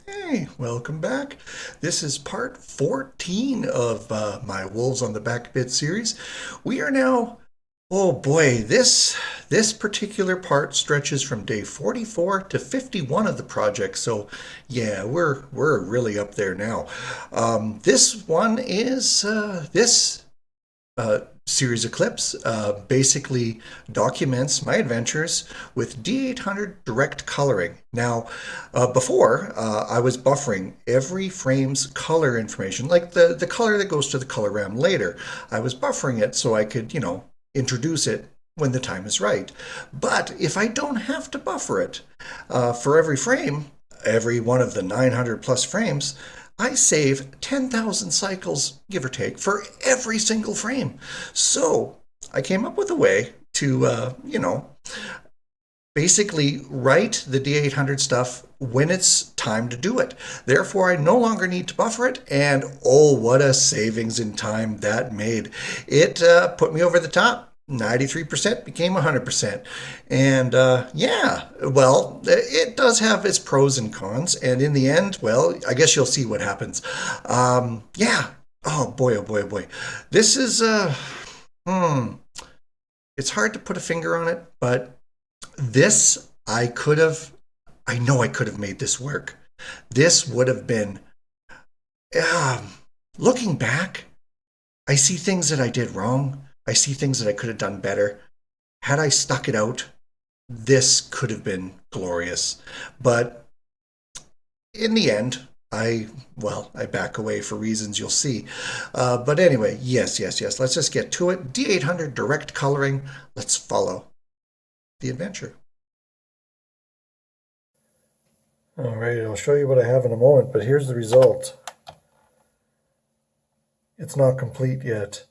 Hey, welcome back. This is part 14 of my Wolves on the BackBit series. We are now, oh boy, this particular part stretches from day 44 to 51 of the project. So, yeah, we're really up there now. This one is this series of clips basically documents my adventures with D800 direct coloring. Now, before, I was buffering every frame's color information, like the color that goes to the color RAM later. I was buffering it so I could, introduce it when the time is right. But if I don't have to buffer it for every frame, every one of the 900 plus frames, I save 10,000 cycles, give or take, for every single frame. So I came up with a way to, basically write the D800 stuff when it's time to do it. Therefore, I no longer need to buffer it, and oh, what a savings in time that made. It put me over the top. 93% became 100%. And yeah, well, it does have its pros and cons. And in the end, well, I guess you'll see what happens. Yeah. Oh boy, oh boy, oh boy. This is, hmm. It's hard to put a finger on it, but this, I know I could have made this work. This would have been, um, looking back, I see things that I did wrong. I see things that I could have done better. Had I stuck it out, this could have been glorious. But in the end, I back away for reasons you'll see. But anyway, yes, yes, yes. Let's just get to it. D800 direct coloring. Let's follow the adventure. All right, I'll show you what I have in a moment, but here's the result. It's not complete yet.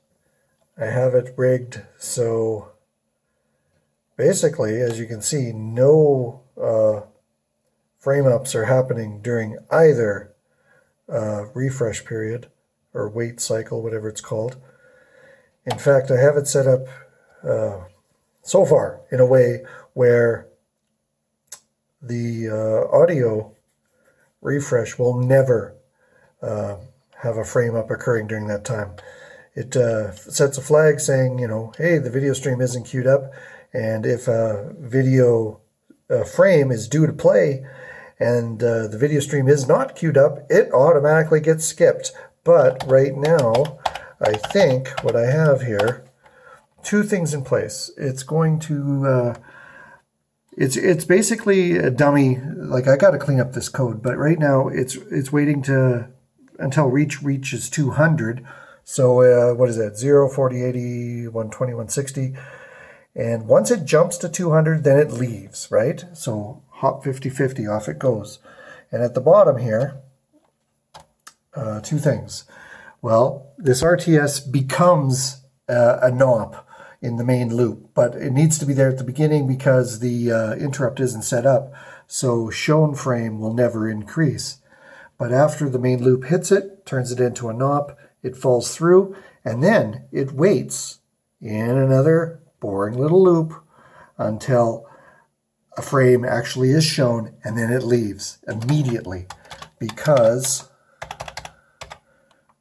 I have it rigged so basically, as you can see, no frame ups are happening during either refresh period or wait cycle, whatever it's called. In fact, I have it set up so far in a way where the audio refresh will never have a frame up occurring during that time. It sets a flag saying, hey, the video stream isn't queued up, and if a video frame is due to play and the video stream is not queued up, it automatically gets skipped. But right now, I think what I have here, two things in place. It's going to it's basically a dummy. Like, I got to clean up this code, but right now it's waiting until reach reaches 200. So what is that? 0, 40, 80, 120, 160. And once it jumps to 200, then it leaves, right? So hop 50-50, off it goes. And at the bottom here, two things. Well, this RTS becomes a NOP in the main loop, but it needs to be there at the beginning because the interrupt isn't set up. So shown frame will never increase. But after the main loop hits it, turns it into a NOP, it falls through, and then it waits in another boring little loop until a frame actually is shown, and then it leaves immediately, because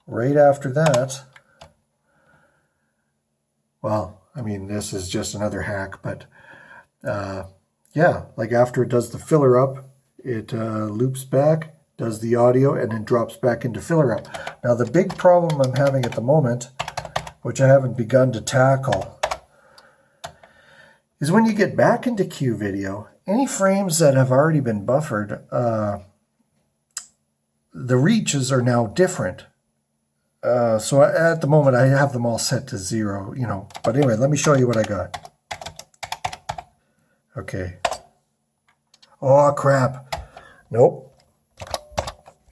right after that, well, I mean, this is just another hack, but yeah, like after it does the filler up, it loops back, does the audio, and then drops back into filler up. Now, the big problem I'm having at the moment, which I haven't begun to tackle, is when you get back into Q video, any frames that have already been buffered, the reaches are now different. So at the moment, I have them all set to 0, But anyway, let me show you what I got. Okay. Oh, crap. Nope.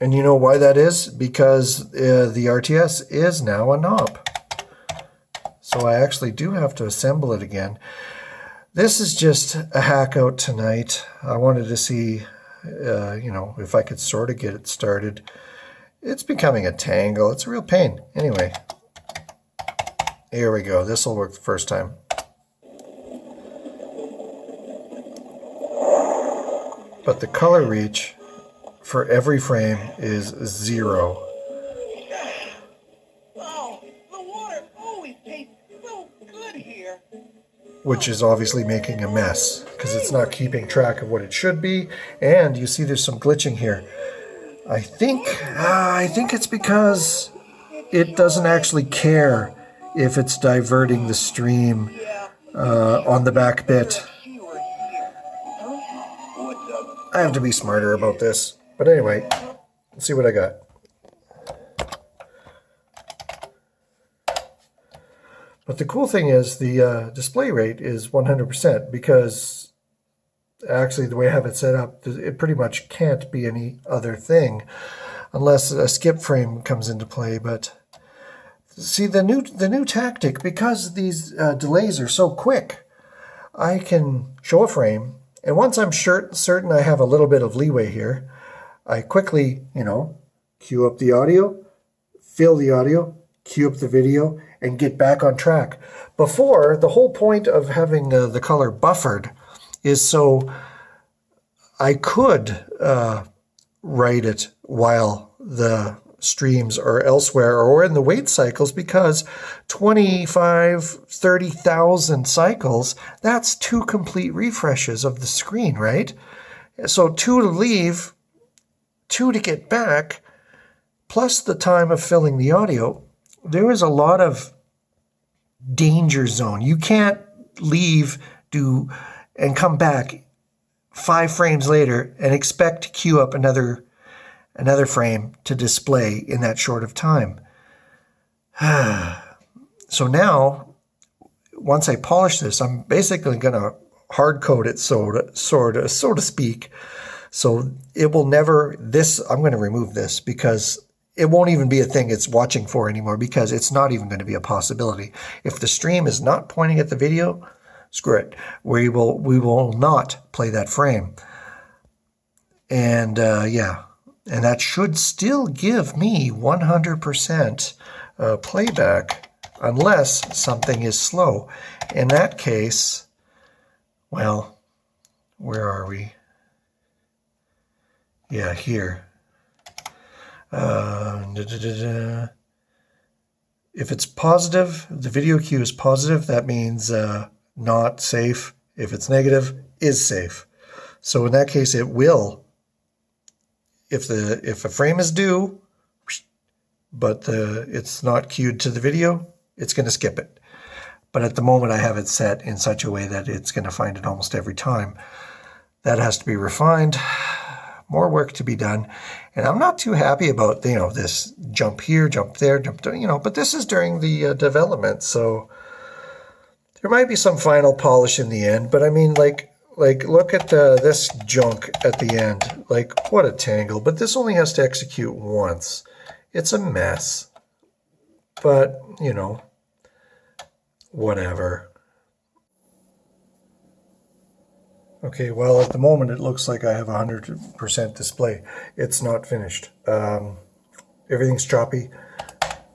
And you know why that is? Because the RTS is now a NOP. So I actually do have to assemble it again. This is just a hack out tonight. I wanted to see, if I could sort of get it started. It's becoming a tangle. It's a real pain. Anyway, here we go. This will work the first time. But the color reach for every frame is 0. Oh, the water always tastes so good here. Which is obviously making a mess because it's not keeping track of what it should be. And you see there's some glitching here. I think it's because it doesn't actually care if it's diverting the stream on the BackBit. I have to be smarter about this. But anyway, let's see what I got. But the cool thing is the display rate is 100% because actually the way I have it set up, it pretty much can't be any other thing unless a skip frame comes into play. But see, the new tactic, because these delays are so quick, I can show a frame, and once I'm certain I have a little bit of leeway here, I quickly, cue up the audio, fill the audio, cue up the video, and get back on track. Before, the whole point of having the color buffered is so I could write it while the streams are elsewhere or in the wait cycles, because 25, 30,000 cycles, that's 2 complete refreshes of the screen, right? So 2 to leave, 2 to get back, plus the time of filling the audio. There is a lot of danger zone. You can't leave, and come back 5 frames later and expect to queue up another frame to display in that short of time. So now, once I polish this, I'm basically going to hard code it, so to speak. So it will never, I'm going to remove this because it won't even be a thing it's watching for anymore, because it's not even going to be a possibility. If the stream is not pointing at the video, screw it. We will not play that frame. And and that should still give me 100% playback unless something is slow. In that case, well, where are we? Yeah, here. If it's positive, the video cue is positive, that means not safe. If it's negative, is safe. So in that case, it will. If a frame is due, but it's not queued to the video, it's going to skip it. But at the moment, I have it set in such a way that it's going to find it almost every time. That has to be refined. More work to be done. And I'm not too happy about, this jump here, jump there, jump there, but this is during the development. So there might be some final polish in the end. But I mean, like look at this junk at the end. Like, what a tangle. But this only has to execute once. It's a mess. But, whatever. Okay, well, at the moment, it looks like I have 100% display. It's not finished. Everything's choppy,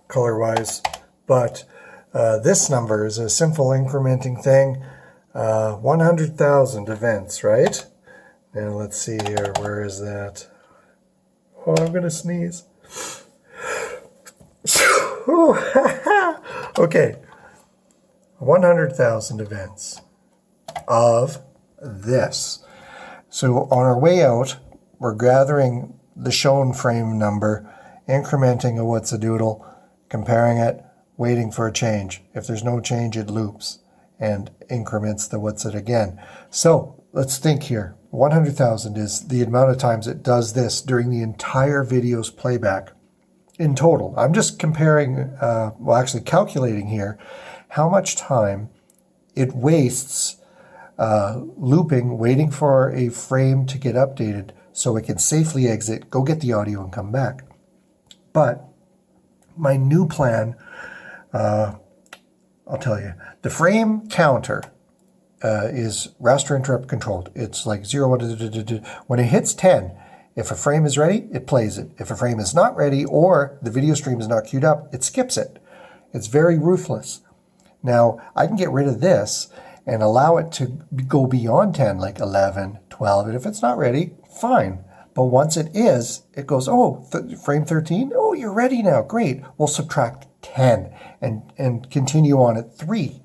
color-wise, but this number is a simple incrementing thing. 100,000 events, right? Now, let's see here. Where is that? Oh, I'm going to sneeze. Okay. 100,000 events of this. So on our way out, we're gathering the shown frame number, incrementing a what's a doodle, comparing it, waiting for a change. If there's no change, it loops and increments the what's it again. So let's think here. 100,000 is the amount of times it does this during the entire video's playback in total. I'm just comparing, actually calculating here how much time it wastes looping, waiting for a frame to get updated so it can safely exit, go get the audio, and come back. But my new plan, I'll tell you, the frame counter is raster interrupt controlled. It's like 0, when it hits 10, if a frame is ready, it plays it. If a frame is not ready or the video stream is not queued up, it skips it. It's very ruthless. Now, I can get rid of this and allow it to go beyond 10, like 11, 12. And if it's not ready, fine. But once it is, it goes, oh, frame 13? Oh, you're ready now. Great. We'll subtract 10 and continue on at 3.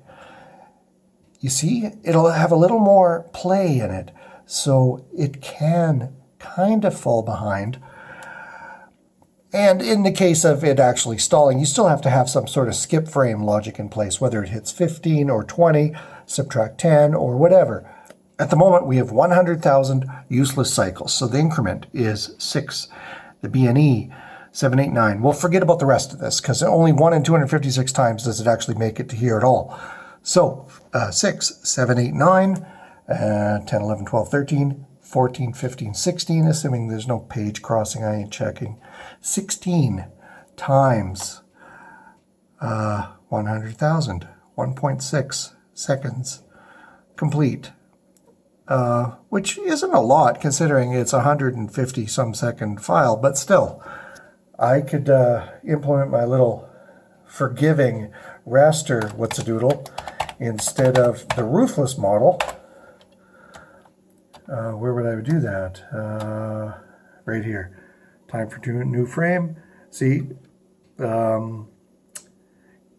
You see, it'll have a little more play in it. So it can kind of fall behind. And in the case of it actually stalling, you still have to have some sort of skip frame logic in place, whether it hits 15 or 20, subtract 10 or whatever. At the moment, we have 100,000 useless cycles. So the increment is 6. The BNE, 789. We'll forget about the rest of this because only 1 in 256 times does it actually make it to here at all. So 6, 7, 8, 9, 10, 11, 12, 13, 14, 15, 16, assuming there's no page crossing, I ain't checking. 16 times 100,000, 1.6 seconds complete, which isn't a lot considering it's a 150 some second file, but still, I could implement my little forgiving raster what's-a-doodle instead of the ruthless model. Where would I do that? Right here. Time for new frame. See,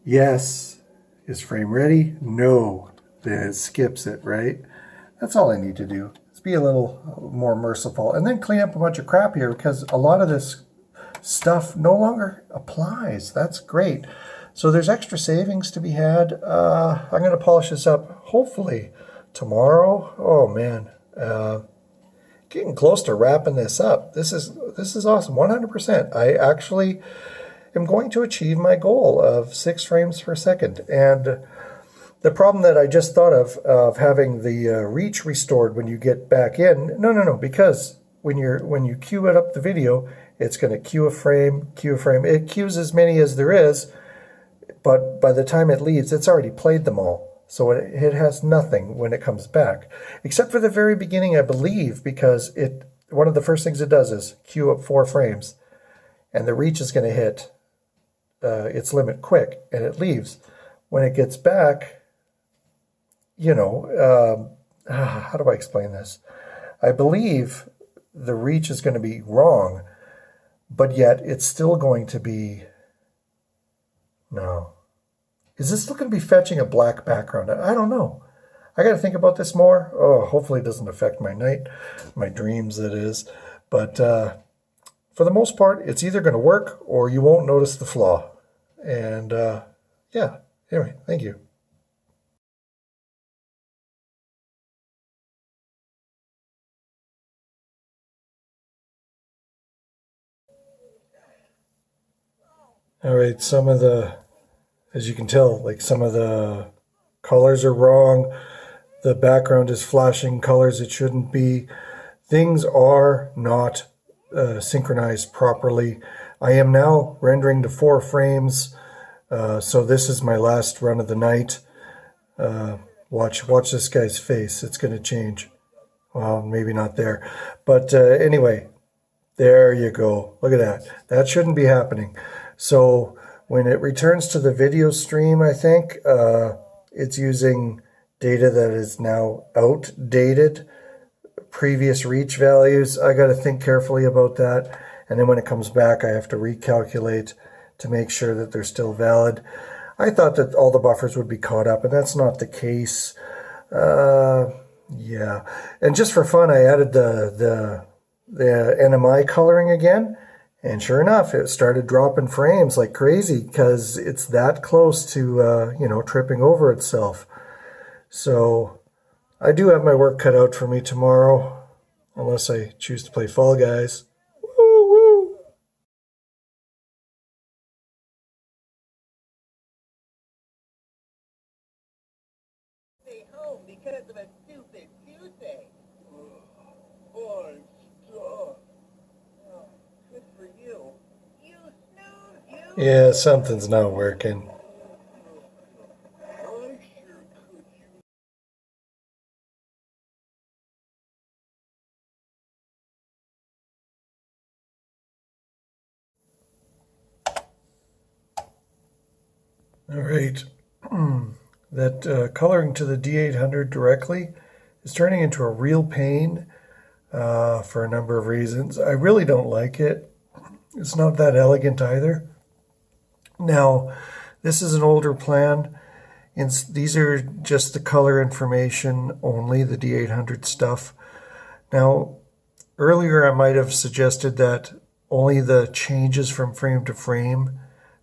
yes, is frame ready? No, then it skips it, right? That's all I need to do. Let's be a little more merciful and then clean up a bunch of crap here because a lot of this stuff no longer applies. That's great. So there's extra savings to be had. I'm going to polish this up hopefully tomorrow. Oh man. Getting close to wrapping this up. This is awesome. 100%. I actually am going to achieve my goal of 6 frames per second. And the problem that I just thought of having the reach restored when you get back in, no, because when you queue it up the video, it's going to queue a frame. It queues as many as there is, but by the time it leaves, it's already played them all. So it has nothing when it comes back, except for the very beginning, I believe, because one of the first things it does is queue up 4 frames, and the reach is going to hit its limit quick, and it leaves. When it gets back, you know, how do I explain this? I believe the reach is going to be wrong, but yet it's still going to be, no. Is this still going to be fetching a black background? I don't know. I got to think about this more. Oh, hopefully it doesn't affect my night, my dreams, that is. But for the most part, it's either going to work or you won't notice the flaw. And yeah, anyway, thank you. All right, as you can tell, like some of the colors are wrong. The background is flashing colors it shouldn't be. Things are not synchronized properly. I am now rendering to 4 frames, so this is my last run of the night. Watch this guy's face. It's going to change. Well, maybe not there. But anyway, there you go. Look at that. That shouldn't be happening. So when it returns to the video stream, I think, it's using data that is now outdated, previous reach values. I got to think carefully about that. And then when it comes back, I have to recalculate to make sure that they're still valid. I thought that all the buffers would be caught up, and that's not the case. Yeah. And just for fun, I added the NMI coloring again. And sure enough, it started dropping frames like crazy because it's that close to, tripping over itself. So I do have my work cut out for me tomorrow, unless I choose to play Fall Guys. Woo woo! Stay home because of a stupid Tuesday. Boy, stop. Oh, good for you. You snooze, you. Yeah, something's not working. I sure could use. All right. That coloring to the D800 directly is turning into a real pain. for a number of reasons. I really don't like it. It's not that elegant either. Now, this is an older plan. And these are just the color information only, the D800 stuff. Now, earlier I might have suggested that only the changes from frame to frame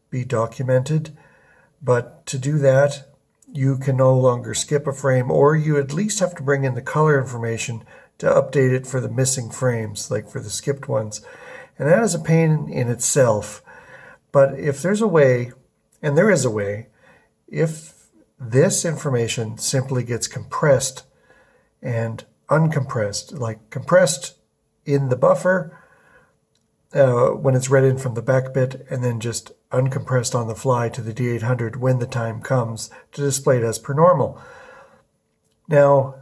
be documented. But to do that, you can no longer skip a frame, or you at least have to bring in the color information to update it for the missing frames, like for the skipped ones. And that is a pain in itself. But if there's a way, and there is a way, if this information simply gets compressed and uncompressed, like compressed in the buffer when it's read in from the BackBit, and then just uncompressed on the fly to the D800 when the time comes to display it as per normal. Now,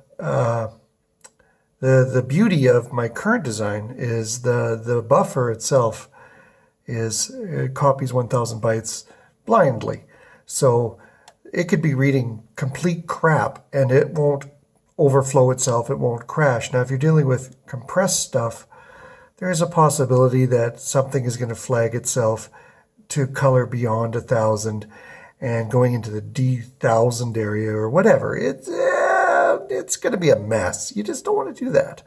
the beauty of my current design is the buffer itself it copies 1,000 bytes blindly. So it could be reading complete crap and it won't overflow itself, it won't crash. Now, if you're dealing with compressed stuff, there is a possibility that something is going to flag itself to color beyond 1,000 and going into the D1000 area or whatever. It's going to be a mess. You just don't want to do that.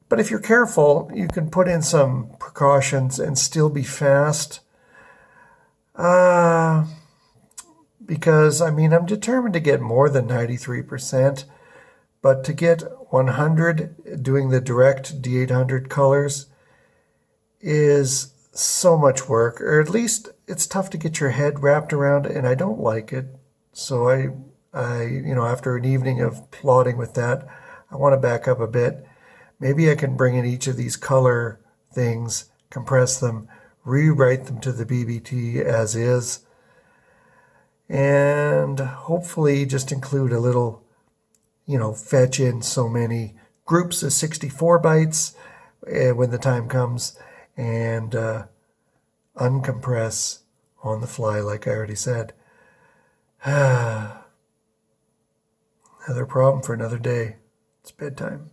But if you're careful, you can put in some precautions and still be fast. Because, I mean, I'm determined to get more than 93%, but to get 100 doing the direct D800 colors is so much work, or at least it's tough to get your head wrapped around, and I don't like it. So I after an evening of plodding with that, I want to back up a bit. Maybe I can bring in each of these color things, compress them, rewrite them to the BBT as is, and hopefully just include a little, fetch in so many groups of 64 bytes when the time comes, and uncompress on the fly, like I already said. Another problem for another day. It's bedtime.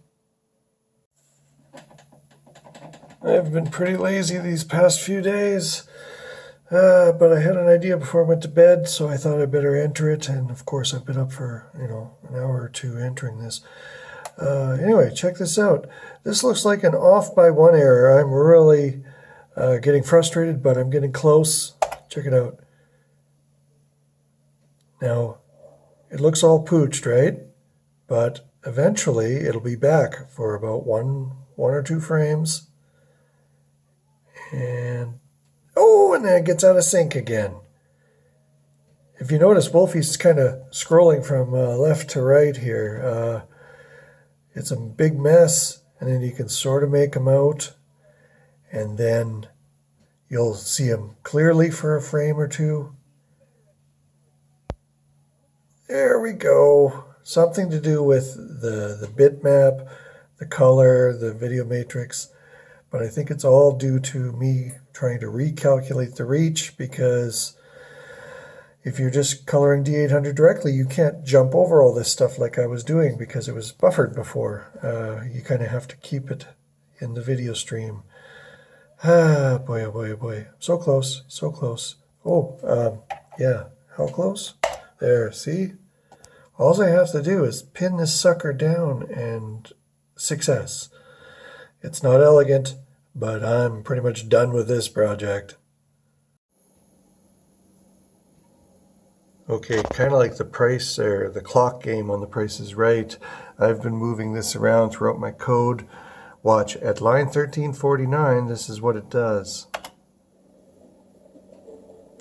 I've been pretty lazy these past few days, but I had an idea before I went to bed, so I thought I'd better enter it, and of course I've been up for, an hour or two entering this. Anyway, check this out. This looks like an off by one error. I'm really getting frustrated, but I'm getting close. Check it out. Now, it looks all pooched, right? But eventually it'll be back for about one or two frames. And then it gets out of sync again. If you notice, Wolfie's kind of scrolling from left to right here. It's a big mess, and then you can sort of make them out, and then you'll see them clearly for a frame or two. There we go. Something to do with the bitmap, the color, the video matrix. But I think it's all due to me trying to recalculate the reach, because if you're just coloring D800 directly, you can't jump over all this stuff like I was doing because it was buffered before. You kind of have to keep it in the video stream. Boy, oh boy, oh boy. So close, so close. Yeah, how close? There, see? All I have to do is pin this sucker down and success. It's not elegant, but I'm pretty much done with this project. Okay, kind of like the price or the clock game on The Price is Right. I've been moving this around throughout my code. Watch, at line 1349, this is what it does.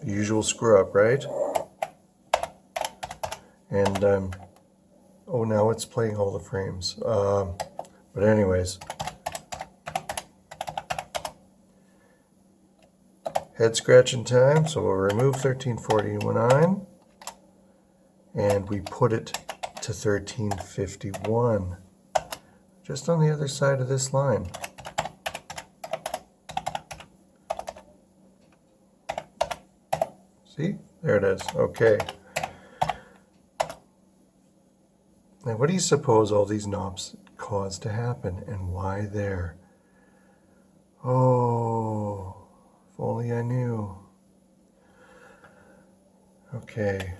The usual screw up, right? And, now it's playing all the frames. But anyways. Head scratching time, so we'll remove 1349. And we put it to 1351. Just on the other side of this line. See? There it is. Okay. Now, what do you suppose all these knobs caused to happen and why there. Oh, if only I knew. Okay.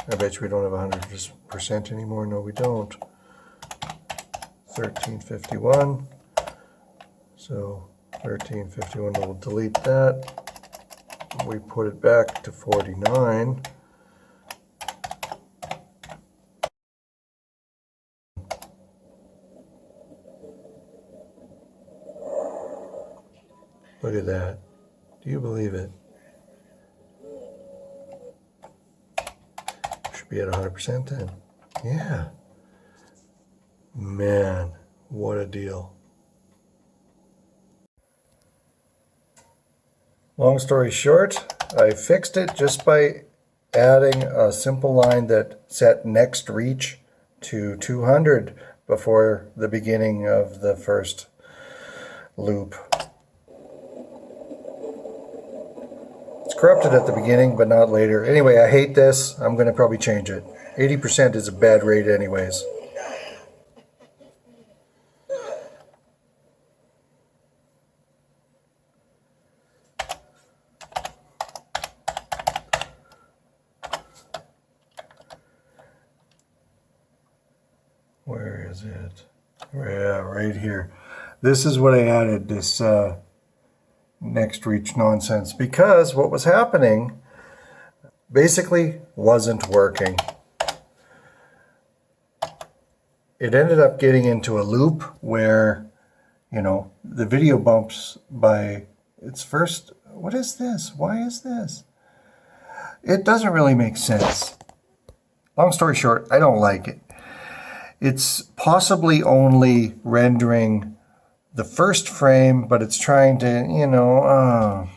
I bet you we don't have 100% anymore. No, we don't. 1351. So 1351, we'll delete that. We put it back to 49. Look at that. Do you believe it? Should be at 100% then. Yeah. Man, what a deal. Long story short, I fixed it just by adding a simple line that set next reach to 200 before the beginning of the first loop. It's corrupted at the beginning, but not later. Anyway, I hate this. I'm going to probably change it. 80% is a bad rate anyways. Where is it? Yeah, right here. This is what I added, this next reach nonsense, because what was happening basically wasn't working. It ended up getting into a loop where, you know, the video bumps by its first. What is this? Why is this? It doesn't really make sense. Long story short, I don't like it. It's possibly only rendering the first frame, but it's trying to, you know, oh,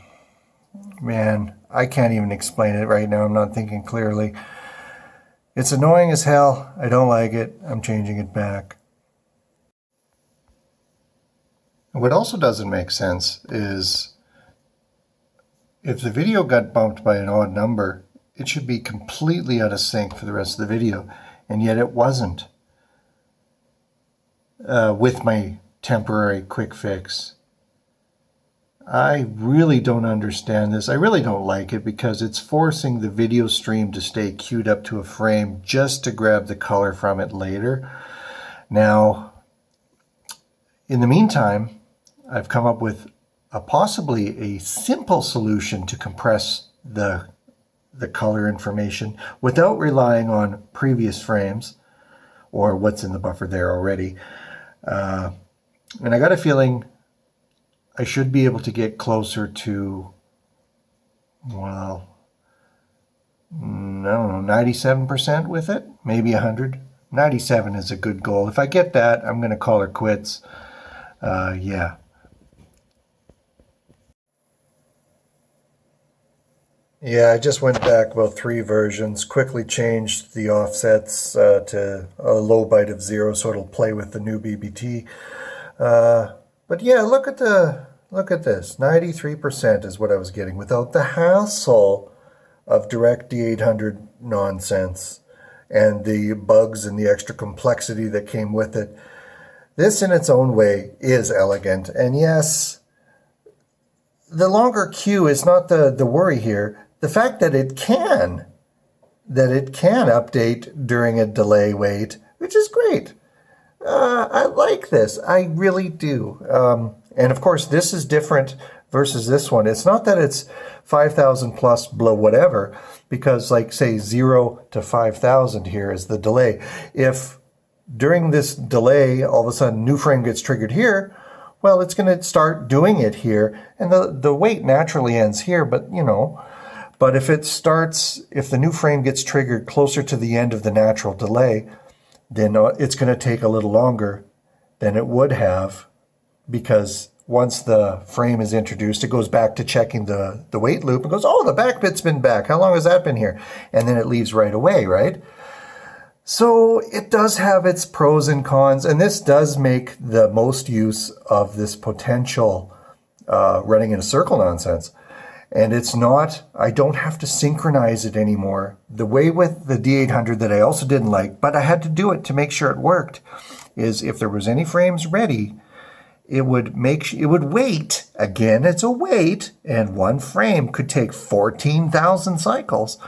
man, I can't even explain it right now. I'm not thinking clearly. It's annoying as hell. I don't like it. I'm changing it back. What also doesn't make sense is if the video got bumped by an odd number, it should be completely out of sync for the rest of the video, and yet it wasn't. With my temporary quick fix. I really don't understand this. I really don't like it because it's forcing the video stream to stay queued up to a frame just to grab the color from it later. Now, in the meantime, I've come up with possibly a simple solution to compress the color information without relying on previous frames or what's in the buffer there already. And I got a feeling I should be able to get closer to, well, I don't know, 97% with it, maybe 100. 97 is a good goal. If I get that, I'm going to call her quits. Yeah. Yeah, I just went back about 3 versions, quickly changed the offsets to a low byte of 0 so it'll play with the new BBT. But yeah, look at this. 93% is what I was getting without the hassle of direct D800 nonsense and the bugs and the extra complexity that came with it. This in its own way is elegant. And yes, the longer queue is not the worry here. The fact that it can update during a delay wait, which is great. I like this. I really do. And of course, this is different versus this one. It's not that it's 5,000 plus below whatever, because like say 0 to 5,000 here is the delay. If during this delay, all of a sudden new frame gets triggered here, well, it's going to start doing it here. And the wait naturally ends here, but you know, but if the new frame gets triggered closer to the end of the natural delay, then it's going to take a little longer than it would have, because once the frame is introduced, it goes back to checking the wait loop and goes, oh, the BackBit's been back. How long has that been here? And then it leaves right away, right? So it does have its pros and cons, and this does make the most use of this potential running in a circle nonsense. And it's not, I don't have to synchronize it anymore. The way with the D800 that I also didn't like, but I had to do it to make sure it worked, is if there was any frames ready, it would wait. Again, it's a wait, and one frame could take 14,000 cycles.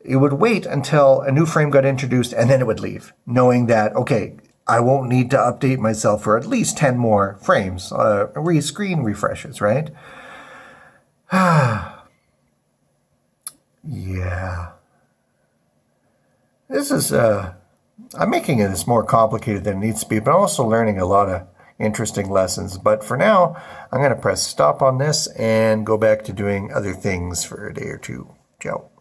It would wait until a new frame got introduced, and then it would leave, knowing that, okay, I won't need to update myself for at least 10 more frames, screen refreshes, right? Yeah. This is, I'm making this more complicated than it needs to be, but I'm also learning a lot of interesting lessons. But for now, I'm going to press stop on this and go back to doing other things for a day or two. Ciao.